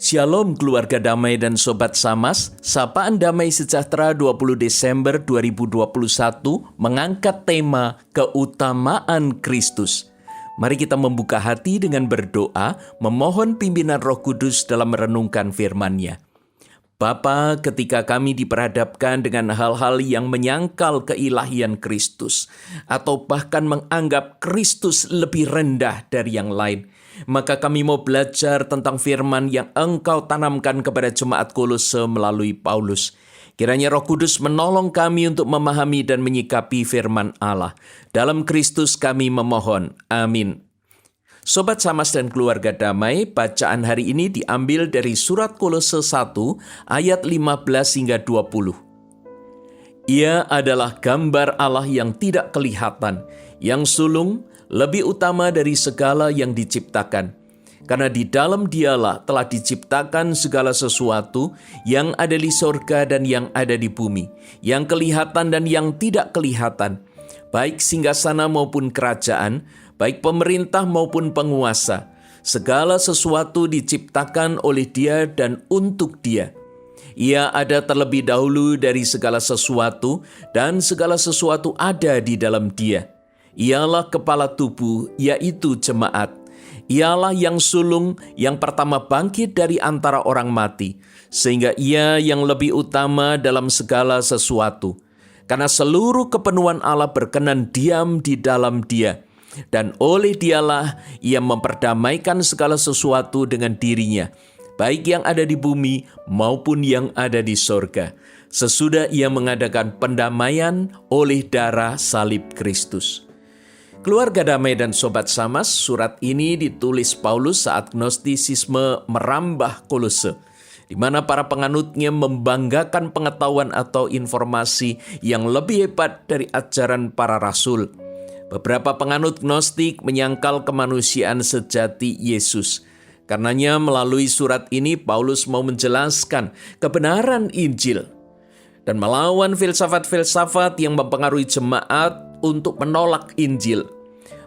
Shalom keluarga damai dan sobat Samas, Sapaan Damai Sejahtera 20 Desember 2021 mengangkat tema keutamaan Kristus. Mari kita membuka hati dengan berdoa, memohon pimpinan Roh Kudus dalam merenungkan firman-Nya. Bapa, ketika kami diperhadapkan dengan hal-hal yang menyangkal keilahian Kristus, atau bahkan menganggap Kristus lebih rendah dari yang lain, maka kami mau belajar tentang firman yang Engkau tanamkan kepada jemaat Kolose melalui Paulus. Kiranya Roh Kudus menolong kami untuk memahami dan menyikapi firman Allah. Dalam Kristus kami memohon. Amin. Sobat Samas dan keluarga damai, bacaan hari ini diambil dari surat Kolose 1 ayat 15 hingga 20. Ia adalah gambar Allah yang tidak kelihatan, yang sulung, lebih utama dari segala yang diciptakan. Karena di dalam Dialah telah diciptakan segala sesuatu yang ada di sorga dan yang ada di bumi, yang kelihatan dan yang tidak kelihatan, baik singgasana maupun kerajaan, baik pemerintah maupun penguasa. Segala sesuatu diciptakan oleh Dia dan untuk Dia. Ia ada terlebih dahulu dari segala sesuatu, dan segala sesuatu ada di dalam Dia. Ialah kepala tubuh, yaitu jemaat. Ialah yang sulung, yang pertama bangkit dari antara orang mati, sehingga Ia yang lebih utama dalam segala sesuatu. Karena seluruh kepenuhan Allah berkenan diam di dalam Dia, dan oleh Dialah Ia memperdamaikan segala sesuatu dengan dirinya, baik yang ada di bumi maupun yang ada di sorga, sesudah Ia mengadakan pendamaian oleh darah salib Kristus. Keluarga damai dan sobat Samas, surat ini ditulis Paulus saat Gnostisisme merambah Kolose, di mana para penganutnya membanggakan pengetahuan atau informasi yang lebih hebat dari ajaran para rasul. Beberapa penganut Gnostik menyangkal kemanusiaan sejati Yesus. Karenanya melalui surat ini Paulus mau menjelaskan kebenaran Injil dan melawan filsafat-filsafat yang mempengaruhi jemaat untuk menolak Injil.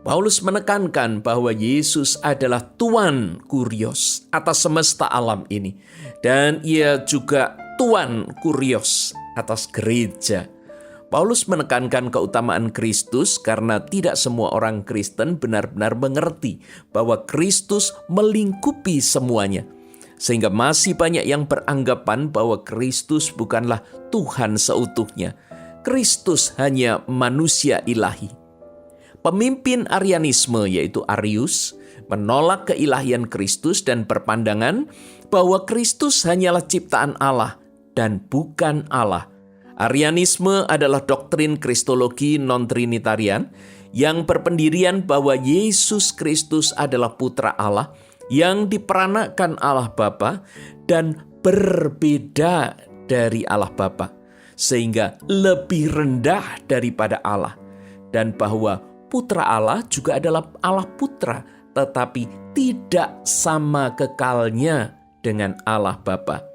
Paulus menekankan bahwa Yesus adalah Tuan Kurios atas semesta alam ini, dan Ia juga Tuan Kurios atas gereja. Paulus menekankan keutamaan Kristus karena tidak semua orang Kristen benar-benar mengerti bahwa Kristus melingkupi semuanya. Sehingga masih banyak yang beranggapan bahwa Kristus bukanlah Tuhan seutuhnya. Kristus hanya manusia ilahi. Pemimpin Arianisme yaitu Arius menolak keilahian Kristus dan berpandangan bahwa Kristus hanyalah ciptaan Allah dan bukan Allah. Arianisme adalah doktrin kristologi non-trinitarian yang berpendirian bahwa Yesus Kristus adalah putra Allah yang diperanakkan Allah Bapa dan berbeda dari Allah Bapa, sehingga lebih rendah daripada Allah, dan bahwa putra Allah juga adalah Allah Putra, tetapi tidak sama kekalnya dengan Allah Bapa.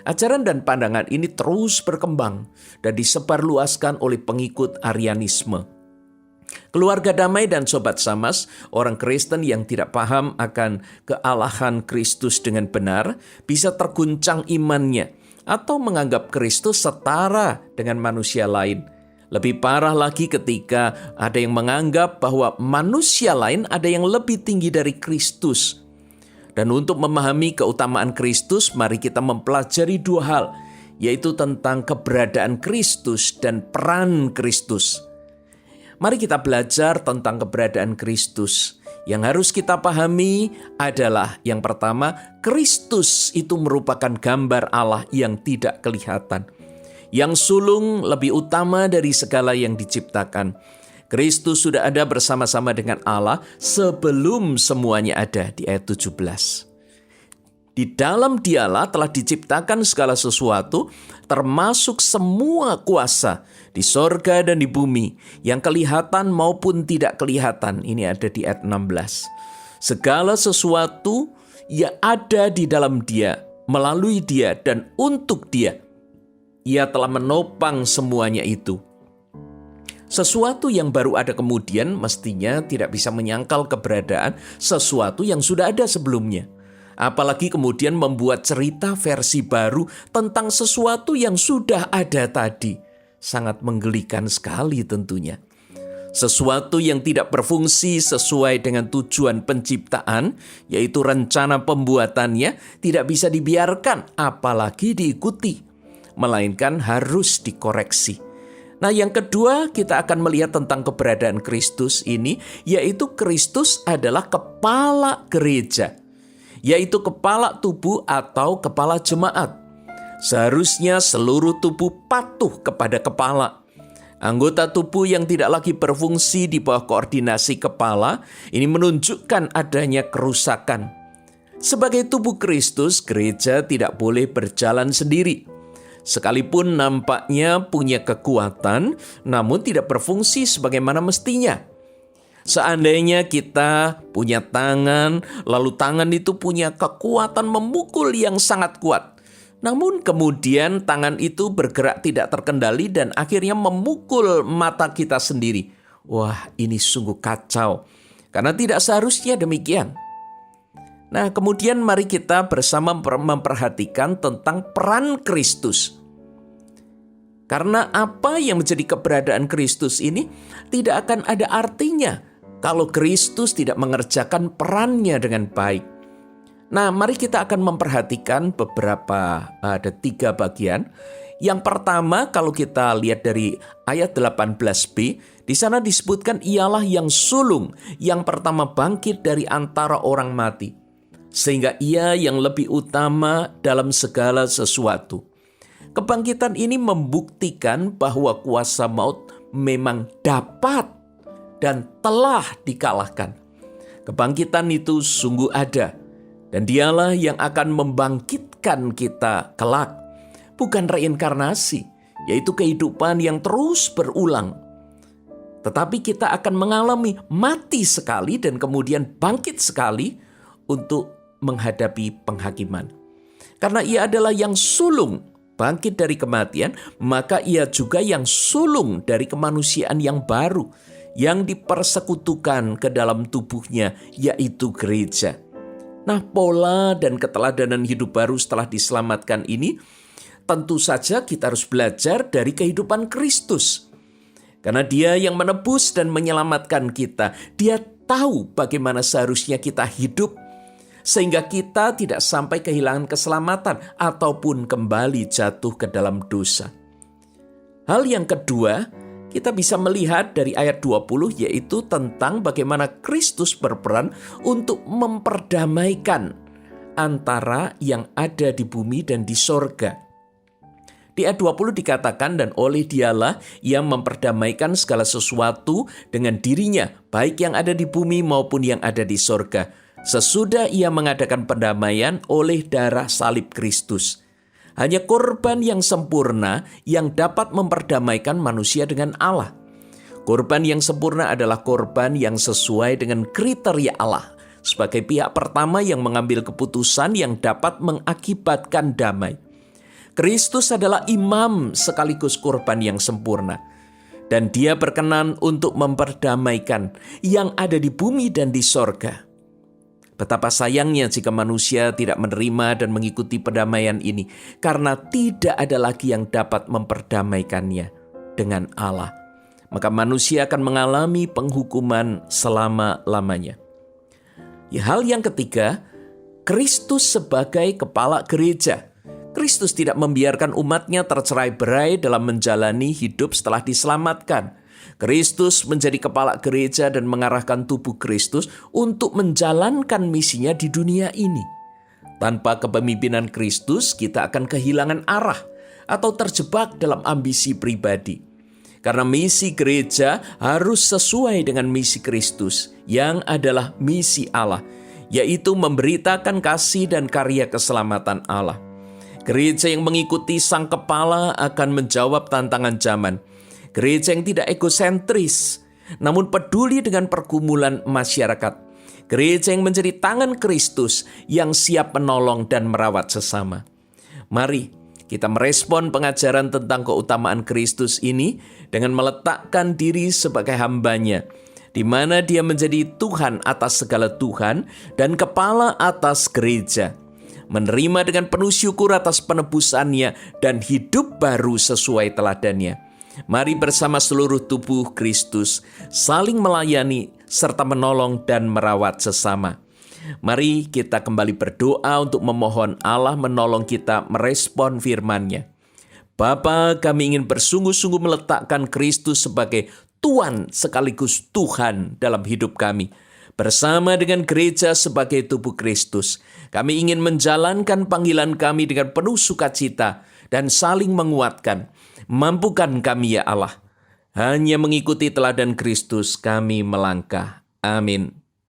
Ajaran dan pandangan ini terus berkembang dan disebarluaskan oleh pengikut Arianisme. Keluarga damai dan sobat Samas, orang Kristen yang tidak paham akan kealahan Kristus dengan benar bisa terguncang imannya atau menganggap Kristus setara dengan manusia lain. Lebih parah lagi ketika ada yang menganggap bahwa manusia lain ada yang lebih tinggi dari Kristus. Dan untuk memahami keutamaan Kristus, mari kita mempelajari dua hal, yaitu tentang keberadaan Kristus dan peran Kristus. Mari kita belajar tentang keberadaan Kristus. Yang harus kita pahami adalah yang pertama, Kristus itu merupakan gambar Allah yang tidak kelihatan, yang sulung lebih utama dari segala yang diciptakan. Kristus sudah ada bersama-sama dengan Allah sebelum semuanya ada, di ayat 17. Di dalam Dialah telah diciptakan segala sesuatu, termasuk semua kuasa di sorga dan di bumi, yang kelihatan maupun tidak kelihatan. Ini ada di ayat 16. Segala sesuatu yang ada di dalam Dia, melalui Dia, dan untuk Dia. Ia telah menopang semuanya itu. Sesuatu yang baru ada kemudian mestinya tidak bisa menyangkal keberadaan sesuatu yang sudah ada sebelumnya. Apalagi kemudian membuat cerita versi baru tentang sesuatu yang sudah ada tadi. Sangat menggelikan sekali tentunya. Sesuatu yang tidak berfungsi sesuai dengan tujuan penciptaan, yaitu rencana pembuatannya, tidak bisa dibiarkan, apalagi diikuti, melainkan harus dikoreksi. Nah, yang kedua kita akan melihat tentang keberadaan Kristus ini, yaitu Kristus adalah kepala gereja, yaitu kepala tubuh atau kepala jemaat. Seharusnya seluruh tubuh patuh kepada kepala. Anggota tubuh yang tidak lagi berfungsi di bawah koordinasi kepala, ini menunjukkan adanya kerusakan. Sebagai tubuh Kristus, gereja tidak boleh berjalan sendiri. Sekalipun nampaknya punya kekuatan, namun tidak berfungsi sebagaimana mestinya. Seandainya kita punya tangan, lalu tangan itu punya kekuatan memukul yang sangat kuat. Namun kemudian tangan itu bergerak tidak terkendali dan akhirnya memukul mata kita sendiri. Wah, ini sungguh kacau, karena tidak seharusnya demikian. Nah, kemudian mari kita bersama memperhatikan tentang peran Kristus. Karena apa yang menjadi keberadaan Kristus ini tidak akan ada artinya kalau Kristus tidak mengerjakan perannya dengan baik. Nah, mari kita akan memperhatikan ada 3 bagian. Yang pertama, kalau kita lihat dari ayat 18b, di sana disebutkan ialah yang sulung, yang pertama bangkit dari antara orang mati, sehingga ia yang lebih utama dalam segala sesuatu. Kebangkitan ini membuktikan bahwa kuasa maut memang dapat dan telah dikalahkan. Kebangkitan itu sungguh ada. Dan dialah yang akan membangkitkan kita kelak. Bukan reinkarnasi, yaitu kehidupan yang terus berulang. Tetapi kita akan mengalami mati sekali dan kemudian bangkit sekali untuk menghadapi penghakiman. Karena ia adalah yang sulung bangkit dari kematian, maka ia juga yang sulung dari kemanusiaan yang baru, yang dipersekutukan ke dalam tubuhnya, yaitu gereja. Nah, pola dan keteladanan hidup baru setelah diselamatkan ini, tentu saja kita harus belajar dari kehidupan Kristus. Karena Dia yang menebus dan menyelamatkan kita. Dia tahu bagaimana seharusnya kita hidup, sehingga kita tidak sampai kehilangan keselamatan ataupun kembali jatuh ke dalam dosa. Hal yang kedua, kita bisa melihat dari ayat 20, yaitu tentang bagaimana Kristus berperan untuk memperdamaikan antara yang ada di bumi dan di sorga. Di ayat 20 dikatakan, dan oleh Dialah yang memperdamaikan segala sesuatu dengan dirinya, baik yang ada di bumi maupun yang ada di sorga, sesudah ia mengadakan pendamaian oleh darah salib Kristus. Hanya korban yang sempurna yang dapat memperdamaikan manusia dengan Allah. Korban yang sempurna adalah korban yang sesuai dengan kriteria Allah, sebagai pihak pertama yang mengambil keputusan yang dapat mengakibatkan damai. Kristus adalah imam sekaligus korban yang sempurna. Dan Dia berkenan untuk memperdamaikan yang ada di bumi dan di sorga. Betapa sayangnya jika manusia tidak menerima dan mengikuti pendamaian ini, karena tidak ada lagi yang dapat memperdamaikannya dengan Allah. Maka manusia akan mengalami penghukuman selama-lamanya. Hal yang ketiga, Kristus sebagai kepala gereja. Kristus tidak membiarkan umatnya tercerai-berai dalam menjalani hidup setelah diselamatkan. Kristus menjadi kepala gereja dan mengarahkan tubuh Kristus untuk menjalankan misinya di dunia ini. Tanpa kepemimpinan Kristus, kita akan kehilangan arah atau terjebak dalam ambisi pribadi. Karena misi gereja harus sesuai dengan misi Kristus, yang adalah misi Allah, yaitu memberitakan kasih dan karya keselamatan Allah. Gereja yang mengikuti sang kepala akan menjawab tantangan zaman. Gereja yang tidak egosentris, namun peduli dengan pergumulan masyarakat. Gereja yang menjadi tangan Kristus yang siap menolong dan merawat sesama. Mari kita merespon pengajaran tentang keutamaan Kristus ini dengan meletakkan diri sebagai hambanya di mana Dia menjadi Tuhan atas segala Tuhan dan kepala atas gereja. Menerima dengan penuh syukur atas penebusannya dan hidup baru sesuai teladannya. Mari bersama seluruh tubuh Kristus saling melayani serta menolong dan merawat sesama. Mari kita kembali berdoa untuk memohon Allah menolong kita merespon firman-Nya. Bapa, kami ingin bersungguh-sungguh meletakkan Kristus sebagai Tuhan sekaligus Tuhan dalam hidup kami. Bersama dengan gereja sebagai tubuh Kristus, kami ingin menjalankan panggilan kami dengan penuh sukacita dan saling menguatkan. Mampukan kami ya Allah. Hanya mengikuti teladan Kristus kami melangkah. Amin.